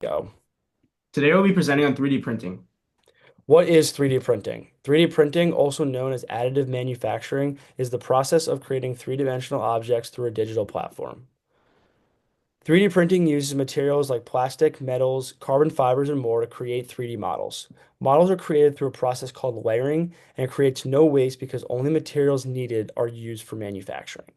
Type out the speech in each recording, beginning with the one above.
Go. Today we'll be presenting on 3D printing. What is 3D printing? 3D printing, also known as additive manufacturing, is the process of creating three-dimensional objects through a digital platform. 3D printing uses materials like plastic, metals, carbon fibers, and more to create 3D models. Models are created through a process called layering, and it creates no waste because only materials needed are used for manufacturing.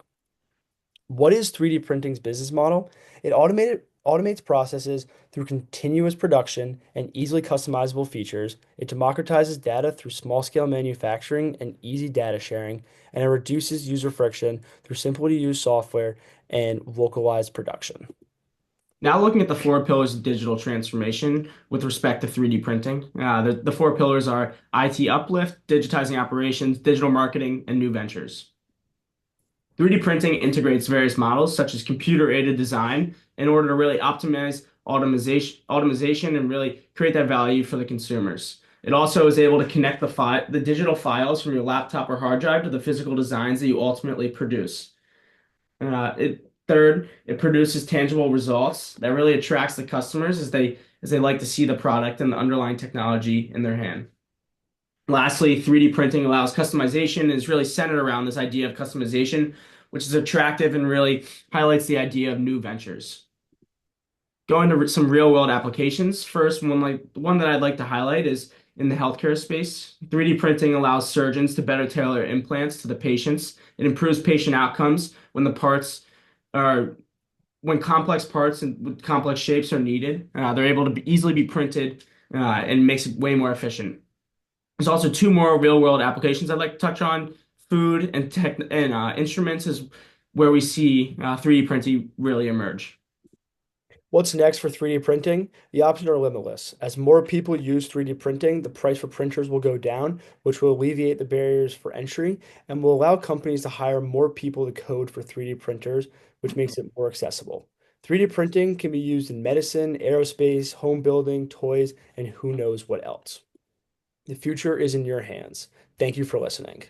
What is 3D printing's business model? It automates processes through continuous production and easily customizable features. It democratizes data through small-scale manufacturing and easy data sharing, and it reduces user friction through simple to use software and localized production. Now looking at the four pillars of digital transformation with respect to 3D printing. The four pillars are IT uplift, digitizing operations, digital marketing, and new ventures. 3D printing integrates various models such as computer-aided design in order to really optimize automation and really create that value for the consumers. It also is able to connect the digital files from your laptop or hard drive to the physical designs that you ultimately produce. Third, it produces tangible results that really attracts the customers as they like to see the product and the underlying technology in their hand. Lastly, 3D printing allows customization and is really centered around this idea of customization, which is attractive and really highlights the idea of new ventures. Going to some real world applications. First, one that I'd like to highlight is in the healthcare space. 3D printing allows surgeons to better tailor implants to the patients. It improves patient outcomes are when complex parts and with complex shapes are needed. They're able to easily be printed and makes it way more efficient. There's also two more real world applications I'd like to touch on. Food and tech and instruments is where we see 3D printing really emerge. What's next for 3D printing? The options are limitless. As more people use 3D printing, the price for printers will go down, which will alleviate the barriers for entry and will allow companies to hire more people to code for 3D printers, which makes it more accessible. 3D printing can be used in medicine, aerospace, home building, toys, and who knows what else. The future is in your hands. Thank you for listening.